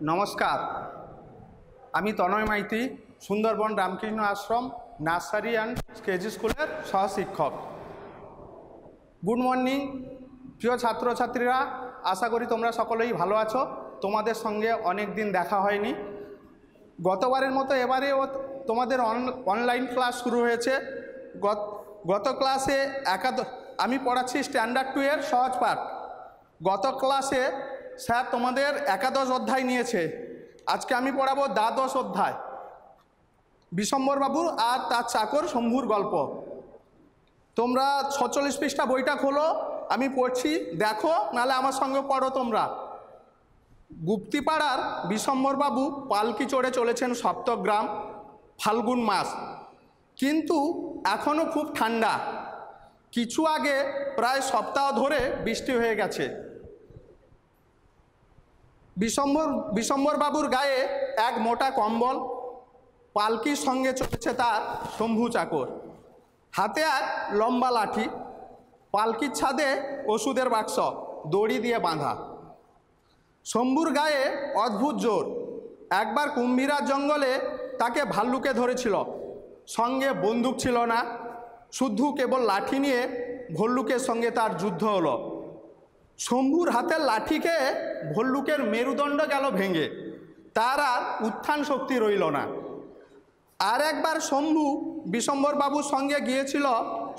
নমস্কার, আমি তনয় মাইতি, সুন্দরবন রামকৃষ্ণ আশ্রম nursery and KG স্কুলের সহশিক্ষক। গুড মর্নিং প্রিয় ছাত্রছাত্রীরা, আশা করি তোমরা সকলেই ভালো আছো। তোমাদের সঙ্গে অনেক দিন দেখা হয়নি। গতবারের মতো এবারেও তোমাদের অনলাইন ক্লাস শুরু হয়েছে। গত ক্লাসে আমি পড়াচ্ছি স্ট্যান্ডার্ড 2 এর সহজ পাঠ। গত ক্লাসে স্যার তোমাদের একাদশ অধ্যায় নিয়েছে, আজকে আমি পড়াবো দ্বাদশ অধ্যায়, বিশম্বরবাবু আর তার চাকর শম্ভুর গল্প। তোমরা 46 পৃষ্ঠা বইটা খোলো, আমি পড়ছি, দেখো, নাহলে আমার সঙ্গে পড়ো তোমরা। গুপ্তিপাড়ার বিশম্বরবাবু পালকি চড়ে চলেছেন সপ্তগ্রাম, ফাল্গুন মাস, কিন্তু এখনও খুব ঠান্ডা। কিছু আগে প্রায় সপ্তাহ ধরে বৃষ্টি হয়ে গেছে। বিশম্বরবাবুর গায়ে এক মোটা কম্বল, পালকির সঙ্গে চলেছে তার শম্ভু চাকর, হাতে এক লম্বা লাঠি, পালকির ছাদে ওষুধের বাক্স দড়ি দিয়ে বাঁধা। শম্ভুর গায়ে অদ্ভুত জোর। একবার কুম্ভীরার জঙ্গলে তাকে ভাল্লুকে ধরেছিল, সঙ্গে বন্দুক ছিল না, শুধু কেবল লাঠি নিয়ে ভল্লুকের সঙ্গে তার যুদ্ধ হলো। শম্ভুর হাতের লাঠিকে ভল্লুকের মেরুদণ্ড গেল ভেঙে, তার আর উত্থান শক্তি রইল না। আর একবার শম্ভু বিশম্বরবাবুর সঙ্গে গিয়েছিল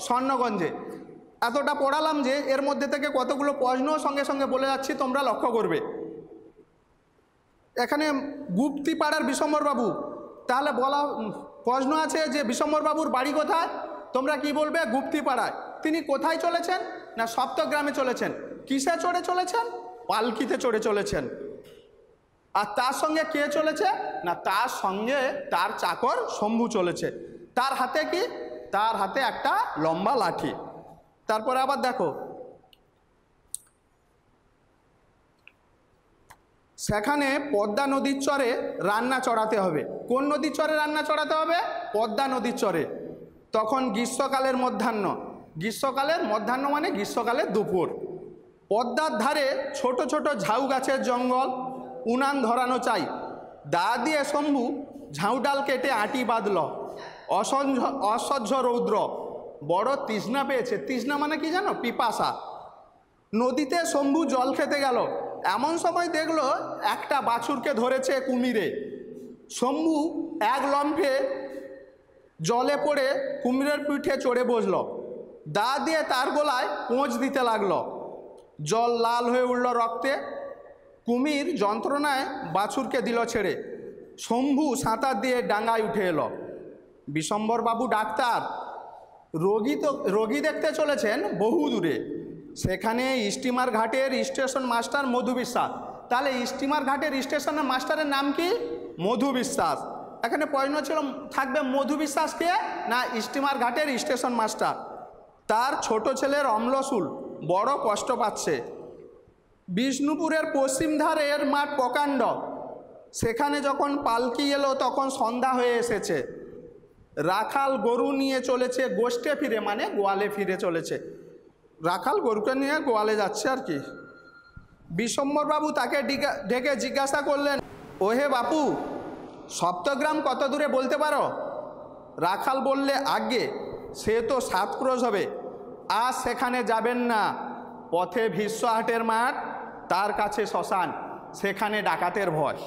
স্বর্ণগঞ্জে। এতটা পড়ালাম যে এর মধ্যে থেকে কতগুলো প্রশ্ন সঙ্গে সঙ্গে বলে যাচ্ছি, তোমরা লক্ষ্য করবে। এখানে গুপ্তিপাড়ার বিশম্বরবাবু, তাহলে বলা প্রশ্ন আছে যে বিশম্বরবাবুর বাড়ি কোথায়? তোমরা কি বলবে? গুপ্তিপাড়ায়। তিনি কোথায় চলেছেন? না সপ্তগ্রামে চলেছেন। কিসে চড়ে চলেছেন? পালকিতে চড়ে চলেছেন। আর তার সঙ্গে কে চলেছে? না তার সঙ্গে তার চাকর শম্ভু চলেছে। তার হাতে কি? তার হাতে একটা লম্বা লাঠি। তারপরে আবার দেখো, সেখানে পদ্মা নদীর চরে রান্না চড়াতে হবে। কোন নদীর চরে রান্না চড়াতে হবে? পদ্মা নদীর চরে। তখন গ্রীষ্মকালের মধ্যাহ্ন। গ্রীষ্মকালের মধ্যাহ্ন মানে গ্রীষ্মকালের দুপুর। পদ্মার ধারে ছোট ছোট ঝাউ গাছের জঙ্গল, উনান ধরানো চাই। দা দিয়ে শম্ভু ঝাউডাল কেটে আঁটি বাঁধল। অসহ্য রৌদ্র, বড় তৃষ্ণা পেয়েছে। তৃষ্ণা মানে কি জানো? পিপাসা। নদীতে শম্ভু জল খেতে গেল, এমন সময় দেখলো একটা বাছুরকে ধরেছে কুমিরে। শম্ভু এক লম্ফে জলে পড়ে কুমিরের পিঠে চড়ে বসল, দা দিয়ে তার গলায় পোঁচ দিতে লাগলো। জল লাল হয়ে উঠল রক্তে। কুমির যন্ত্রণায় বাছুরকে দিল ছেড়ে। শম্ভু সাঁতার দিয়ে ডাঙায় উঠে এলো। বিশম্বরবাবু ডাক্তার, রোগী দেখতে চলেছেন বহু দূরে। সেখানে স্টিমার ঘাটের স্টেশন মাস্টার মধু বিশ্বাস। তাহলে স্টিমার ঘাটের স্টেশনের মাস্টারের নাম কি? মধু বিশ্বাস। এখানে প্রশ্ন ছিল থাকবে মধু বিশ্বাস কে? না স্টিমার ঘাটের স্টেশন মাস্টার। তার ছোট ছেলের অম্লশূল বড় কষ্ট পাচ্ছে। বিষ্ণুপুরের পশ্চিম ধারের মাঠ প্রকাণ্ড। সেখানে যখন পালকি এলো তখন সন্ধ্যা হয়ে এসেছে। রাখাল গরু নিয়ে চলেছে গোষ্ঠে ফিরে, মানে গোয়ালে ফিরে চলেছে। রাখাল গরুকে নিয়ে গোয়ালে যাচ্ছে আর কি। বিশম্বরবাবু তাকে ডেকে জিজ্ঞাসা করলেন, ওহে বাপু, সপ্তগ্রাম কত দূরে বলতে পারো? রাখাল বললে, আজ্ঞে, সে তো 7 ক্রোশ হবে। আজ সেখানে যাবেন না। পথে ভীষ্মহাটের মাঠ, তার কাছে শ্মশান, সেখানে ডাকাতের ভয়।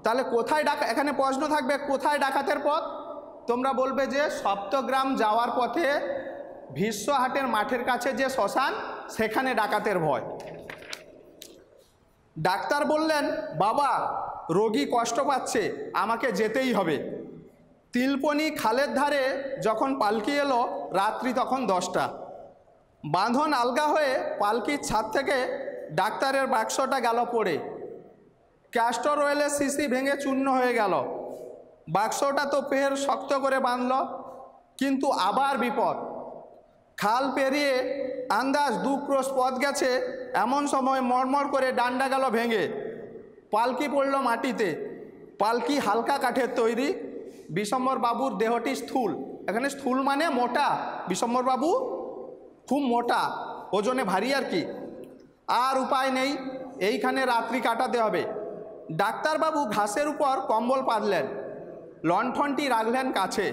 তাহলে কোথায় এখানে প্রশ্ন থাকবে, কোথায় ডাকাতের পথ? তোমরা বলবে যে সপ্তগ্রাম যাওয়ার পথে ভীষ্মহাটের মাঠের কাছে যে শ্মশান, সেখানে ডাকাতের ভয়। ডাক্তার বললেন, বাবা, রোগী কষ্ট পাচ্ছে, আমাকে যেতেই হবে। তিলপনি খালের ধারে যখন পালকি এলো, রাত্রি তখন 10টা। বাঁধন আলগা হয়ে পালকির ছাদ থেকে ডাক্তারের বাক্সটা গেল পড়ে। ক্যাস্টর অয়েলের শিশি ভেঙে চূর্ণ হয়ে গেল। বাক্সটা তো ফের শক্ত করে বাঁধল, কিন্তু আবার বিপদ। খাল পেরিয়ে আন্দাজ 2 ক্রোশ পথ গেছে, এমন সময় মরমর করে ডান্ডা গেল ভেঙে। পালকি পড়ল মাটিতে। পালকি হালকা কাঠের তৈরি। বিশম্বরবাবুর দেহটি স্থূল। এখানে স্থূল মানে মোটা। বিশম্বরবাবু খুব মোটা, ওজনে ভারী আর কি। আর উপায় নেই, এইখানে রাত্রি কাটাতে হবে। ডাক্তারবাবু ঘাসের উপর কম্বল পাতলেন, লণ্ঠনটি রাখলেন কাছে,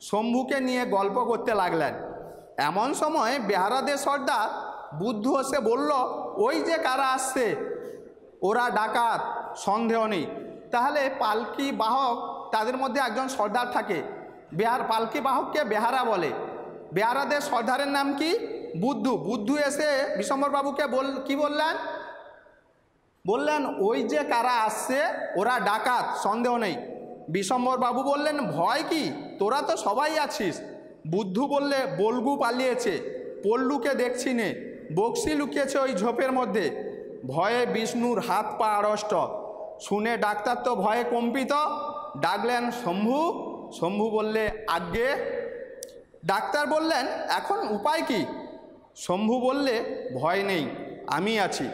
শম্ভুকে নিয়ে গল্প করতে লাগলেন। এমন সময় বেহারাদের সর্দার বুদ্ধু এসে বলল, ওই যে কারা আসছে, ওরা ডাকাত, সন্দেহ নেই। তাহলে পালকি বাহক, তাদের মধ্যে একজন সর্দার থাকে, পালকি বাহককে বেহারা বলে। বেহারাদের সর্দারের নাম কি? বুদ্ধু। বুদ্ধু এসে বিশম্বরবাবুকে কি বললেন? বললেন ওই যে কারা আসছে ওরা ডাকাত, সন্দেহ নেই। বিশম্বরবাবু বললেন ভয় কি, তোরা তো সবাই আছিস। বুদ্ধু বললে বল্গু পালিয়েছে, পল্লুকে দেখছি নে, বক্সি লুকিয়েছে ওই ঝোপের মধ্যে। ভয়ে বিষ্ণুর হাত পা আড়ষ্ট। শুনে ডাক্তার তো ভয়ে কম্পিত, ডাকলেন শম্ভু। শম্ভু বললে আজ্ঞে। ডাক্তার বললেন এখন উপায় কি? শম্ভু বললে ভয় নেই, আমি আছি।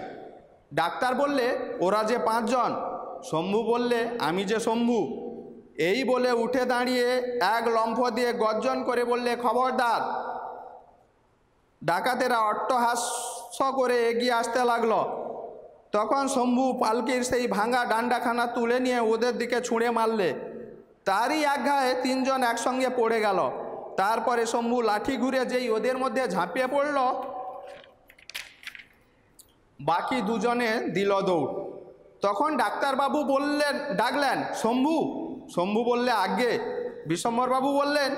ডাক্তার বললে ওরা যে 5 জন। শম্ভু বললে আমি যে শম্ভু। এই বলে উঠে দাঁড়িয়ে এক লম্ফ দিয়ে গর্জন করে বললে খবরদার। ডাকাতেরা অট্টহাস্য করে এগিয়ে আসতে লাগলো। তখন শম্ভু পালকির সেই ভাঙা ডান্ডাখানা তুলে নিয়ে ওদের দিকে ছুঁড়ে মারলে। তারই আঘাতে 3 জন একসঙ্গে পড়ে গেল। তারপরে শম্ভু লাঠি ঘুরে যেই ওদের মধ্যে ঝাঁপিয়ে পড়ল, বাকি 2 জনে দিল দৌড়। তখন ডাক্তারবাবু ডাকলেন শম্ভু। শম্ভু বললে আজ্ঞে। বিশম্বরবাবু বললেন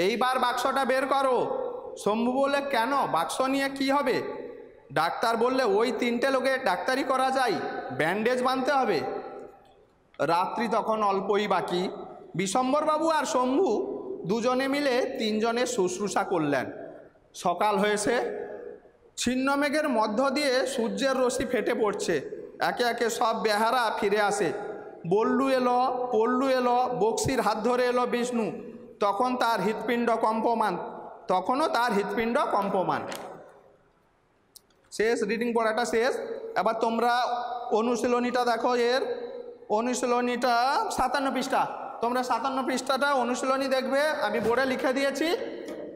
এইবার বাক্সটা বের করো। শম্ভু বললে কেন, বাক্স নিয়ে কি হবে? ডাক্তার বললে ওই 3টে লোকের ডাক্তারি করা যায়, ব্যান্ডেজ বাঁধতে হবে। রাত্রি তখন অল্পই বাকি। বিশম্বরবাবু আর শম্ভু 2 জনে মিলে 3 জনের শুশ্রূষা করলেন। সকাল হয়েছে, ছিন্ন মেঘের মধ্য দিয়ে সূর্যের রশ্মি ফেটে পড়ছে। একে একে সব বেহারা ফিরে আসে। বল্লু এলো, পল্লু এলো, বক্সির হাত ধরে এলো বিষ্ণু। তখনও তার হৃৎপিণ্ড কম্পমান। শেষ, রিডিং পড়াটা শেষ। এবার তোমরা অনুশীলনীটা দেখো। এর অনুশীলনীটা 57 পৃষ্ঠা। তোমরা 57 পৃষ্ঠাটা অনুশীলনী দেখবে, আমি বোর্ডে লিখে দিয়েছি,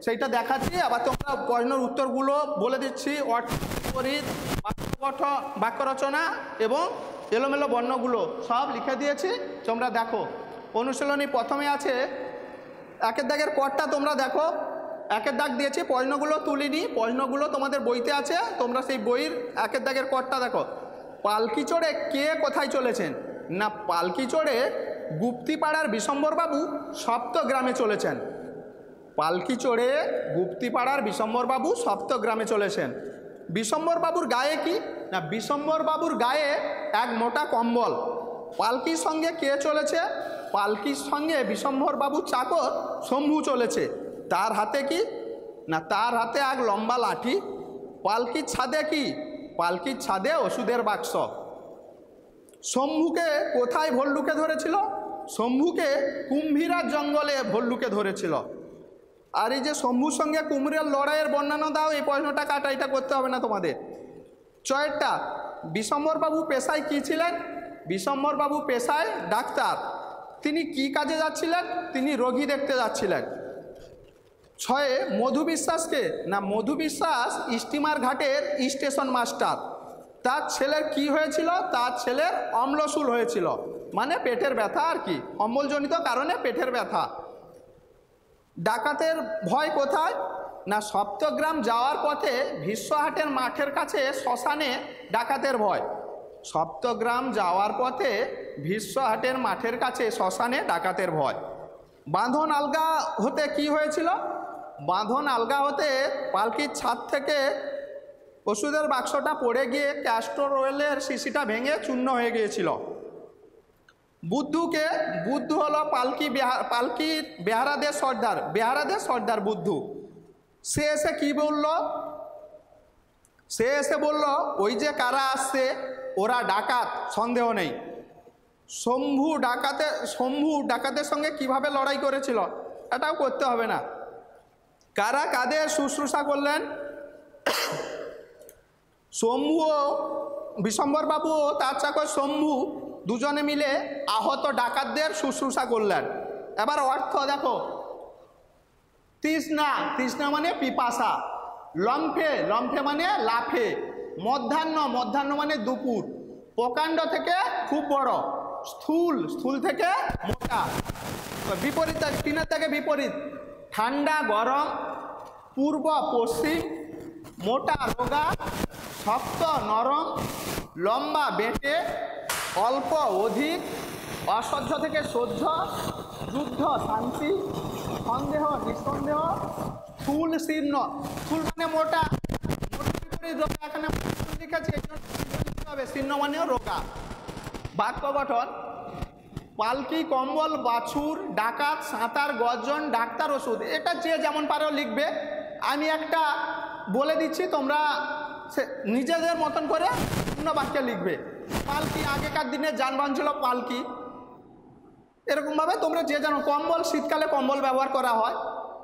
সেইটা দেখাচ্ছি। আবার তোমরা প্রশ্নের উত্তরগুলো বলে দিচ্ছি। বাক্য রচনা এবং এলোমেলো বর্ণগুলো সব লিখে দিয়েছি, তোমরা দেখো। অনুশীলনী প্রথমে আছে 1 দাগের কটা তোমরা দেখো। 1 দাগ দিয়েছি, প্রশ্নগুলো তুলিনি, প্রশ্নগুলো তোমাদের বইতে আছে, তোমরা সেই বইয়ের 1 দাগের কটা দেখো। পালকি চড়ে কে কোথায় চলেছেন? না, পালকি চড়ে গুপ্তিপাড়ার বিশম্বরবাবু সপ্তগ্রামে চলেছেন। পালকি চড়ে গুপ্তিপাড়ার বিশম্বরবাবু সপ্তগ্রামে চলেছেন। বিশম্বরবাবুর গায়ে কি? না, বিশম্বরবাবুর গায়ে এক মোটা কম্বল। পালকির সঙ্গে কে চলেছে? পালকির সঙ্গে বিশম্বরবাবুর চাকর শম্ভু চলেছে। তার হাতে কি? না, তার হাতে এক লম্বা লাঠি। পালকির ছাদে কি? পালকির ছাদে ওষুধের বাক্স। শম্ভুকে কোথায় ভল্লুকে ধরেছিল? শম্ভুকে কুম্ভীরার জঙ্গলে ভল্লুকে ধরেছিল। আর এই যে শম্ভুর সঙ্গে কুমিরের লড়াইয়ের বর্ণনা দাও, এই প্রশ্নটা কাটা, এটা করতে হবে না তোমাদের। 6টা, বিশম্বরবাবু পেশায় কি ছিলেন? বিশম্বরবাবু পেশায় ডাক্তার। তিনি কি কাজে যাচ্ছিলেন? তিনি রোগী দেখতে যাচ্ছিলেন। 6, মধু বিশ্বাসকে? না, মধু বিশ্বাস স্টিমার ঘাটের স্টেশন মাস্টার। তার ছেলের কি হয়েছিল? তার ছেলের অম্লশূল হয়েছিল, মানে পেটের ব্যথা আর কি, অম্লজনিত কারণে পেটের ব্যথা। ডাকাতের ভয় কোথায়? না, সপ্তগ্রাম যাওয়ার পথে ভীষ্মহাটের মাঠের কাছে শ্মশানে ডাকাতের ভয়। সপ্তগ্রাম যাওয়ার পথে ভীষ্মহাটের মাঠের কাছে শ্মশানে ডাকাতের ভয়। বাঁধন আলগা হতে কি হয়েছিল? বাঁধন আলগা হতে পালকির ছাদ থেকে ওষুধের বাক্সটা পড়ে গিয়ে ক্যাস্টর অয়েলের শিশিটা ভেঙে চূর্ণ হয়ে গিয়েছিল। বুদ্ধুকে? বুদ্ধু হলো পালকির বেহারাদের সর্দার। বেহারাদের সর্দার বুদ্ধু। সে এসে কি বলল? সে এসে বলল ওই যে কারা আসছে ওরা ডাকাত, সন্দেহ নেই। শম্ভু ডাকাতের সঙ্গে কিভাবে লড়াই করেছিল এটাও করতে হবে না। কারা কাদের শুশ্রূষা করলেন? শম্ভু ও বিশম্বরবাবু ও তার চাকর শম্ভু 2 জনে মিলে আহত ডাকাতদের শুশ্রূষা করলেন। এবার অর্থ দেখো। তৃষ্ণা, তৃষ্ণা মানে পিপাসা। লম্ফে, লম্ফে মানে লাফে। মধ্যাহ্ন, মধ্যাহ্ন মানে দুপুর। প্রকাণ্ড থেকে খুব বড়। স্থূল, স্থূল থেকে মোটা। বিপরীত, তিনের থেকে বিপরীত, ঠান্ডা গরম, পূর্ব পশ্চিম, মোটা রোগা, শক্ত নরম, লম্বা বেঁটে, অল্প অধিক, অসহ্য থেকে সহ্য, যুদ্ধ শান্তি, সন্দেহ নিঃসন্দেহ, স্থূল শীর্ণ। স্থূল মানে মোটা, এখানে লিখেছে, শীর্ণ মানেও রোগা। বাক্য গঠন: পালকি, কম্বল, বাছুর, ডাকাত, সাঁতার, গর্জন, ডাক্তার, ওষুধ। এটা যে যেমন পারো লিখবে। আমি একটা বলে দিচ্ছি, তোমরা নিজেদের মতন করে পূর্ণ বাক্যে লিখবে। পালকি, আগেকার দিনে যানবাহন ছিল পালকি, এরকমভাবে তোমরা যে জানো। কম্বল, শীতকালে কম্বল ব্যবহার করা হয়,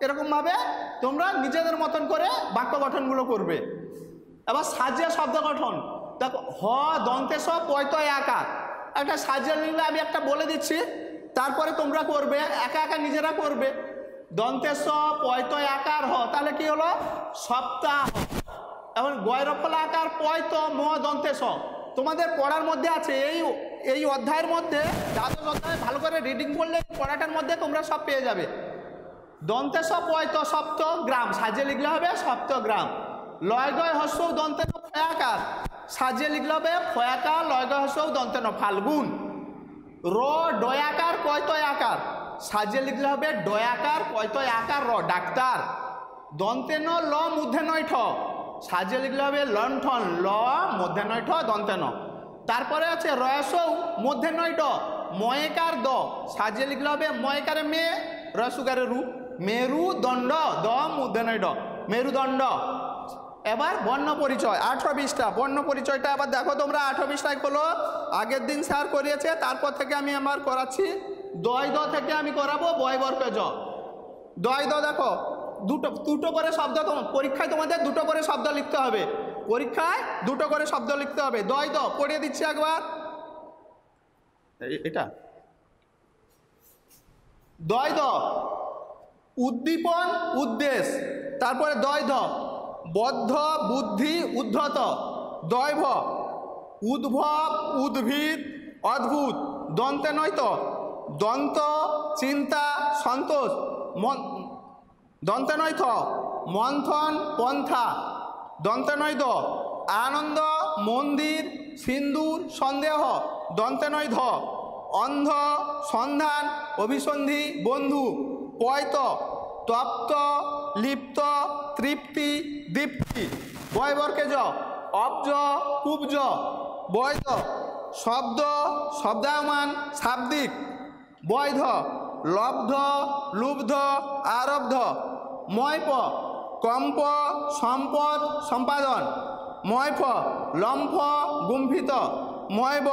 এরকমভাবে তোমরা নিজেদের মতন করে বাক্য গঠনগুলো করবে। এবার সাজিয়ে শব্দ গঠন দেখো, হ দন্তে স পয়তয় আকার। একটা সাজিয়ে লিখলে আমি একটা বলে দিচ্ছি, তারপরে তোমরা করবে, একা একা নিজেরা করবে। দন্তে স পয়তয় আকার হ, তাহলে কি হলো? সপ্তাহ। এখন গয়রফলা আকার পয়ত ম দন্তে স, তোমাদের পড়ার মধ্যে আছে। এই অধ্যায়ের মধ্যে, দ্বাদশ অধ্যায় ভালো করে রিডিং করলে পড়াটার মধ্যে তোমরা সব পেয়ে যাবে। দন্তে স পয়ত সপ্তগ্রাম, সাজিয়ে লিখলে হবে সপ্তগ্রাম। লয় গয় হস্য দন্তে ন ফয়াকার, সাজিয়ে লিখলে হবে ফয়াকার লয় গয় হস্য দন্তে ন ফাল্গুন। র ডয়াকার কয়তয় আকার, সাজিয়ে লিখলে হবে ডয়াকার কয়তয় আকার র, ডাক্তার। দন্তে ন ল মূর্ধে নয় ঠ, সাজিয়ে লিখলে হবে লণ্ঠন ল মধ্যে নয় ঠ দন্তে ন। তারপরে আছে রয়সৌ মধ্যে নয় ড, ময়েকার দ, সাজিয়ে লিখলে হবে ময়েকারে মে, রসুকারে রু, মেরুদণ্ড দ মধ্যে নয় ড, মেরুদণ্ড। এবার বর্ণ পরিচয় 18-20টা বর্ণ পরিচয়টা এবার দেখো তোমরা 18-20টায় খোলো। আগের দিন স্যার করিয়েছে, তারপর থেকে আমি আমার করাচ্ছি। দয় দ থেকে আমি করাবো বয় বর্গে জ। দয় দ দেখো, দুটো করে শব্দ, পরীক্ষায় তোমাদের দুটো করে শব্দ লিখতে হবে। পরীক্ষায় দুটো করে শব্দ লিখতে হবে। দয় দ পড়িয়ে দিচ্ছি একবার। এটা দয় দ উদ্দীপন উদ্দেশ্য। তারপরে দয় দ বদ্ধ বুদ্ধি উদ্ধত। দয় ভ উদ্ভব উদ্ভিদ অদ্ভুত। দন্তে নয়ত দন্ত চিন্তা সন্তোষ। দন্তে নয়থ মন্থন পন্থা। দন্তে নয় দ আনন্দ মন্দির সিন্দুর সন্দেহ। দন্তে নয় ধ অন্ধ সন্ধান অভিসন্ধি বন্ধু। পয়ত তপ্ত লিপ্ত তৃপ্তি দীপ্তি। বয় বর্গে জ অব্জ কুব্জ। বৈধ শব্দ শব্দায়মান শাব্দিক। বৈধ লব্ধ লুব্ধ আরব্ধ। ময়প কম্প সম্পদ সম্পাদন। ময়ফ লম্ফ গুম্ফিত। ময়ব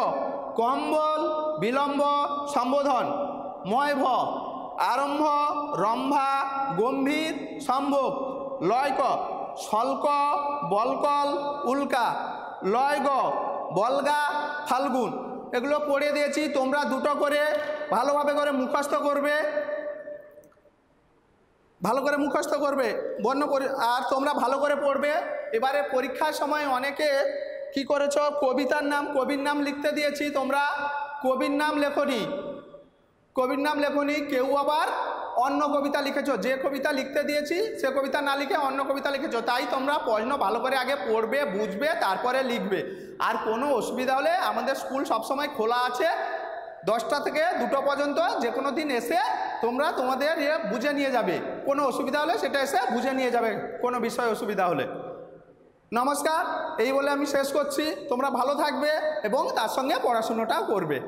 কম্বল বিলম্ব সম্বোধন। ময়ভ আরম্ভ রম্ভা গম্ভীর সম্ভোগ। লয়ক শল্ক বলকল উল্কা। লয়গ বলগা ফাল্গুন। এগুলো পড়িয়ে দিয়েছি, তোমরা দুটো করে ভালোভাবে করে মুখস্থ করবে, ভালো করে মুখস্থ করবে বর্ণ আর তোমরা ভালো করে পড়বে। এবারে পরীক্ষার সময় অনেকে কি করেছ, কবিতার নাম কবির নাম লিখতে দিয়েছি, তোমরা কবির নাম লেখনি, কবির নাম লেখনি। কেউ আবার অন্য কবিতা লিখেছো, যে কবিতা লিখতে দিয়েছি সে কবিতা না লিখে অন্য কবিতা লিখেছো। তাই তোমরা প্রশ্ন ভালো করে আগে পড়বে বুঝবে তারপরে লিখবে। আর কোনো অসুবিধা হলে আমাদের স্কুল সবসময় খোলা আছে 10টা থেকে 2টো পর্যন্ত। যে কোনো দিন এসে তোমরা তোমাদের বুঝে নিয়ে যাবে। কোনো অসুবিধা হলে সেটা এসে বুঝে নিয়ে যাবে, কোনো বিষয় অসুবিধা হলে। নমস্কার, এই বলে আমি শেষ করছি। তোমরা ভালো থাকবে এবং তার সঙ্গে পড়াশুনোটাও করবে।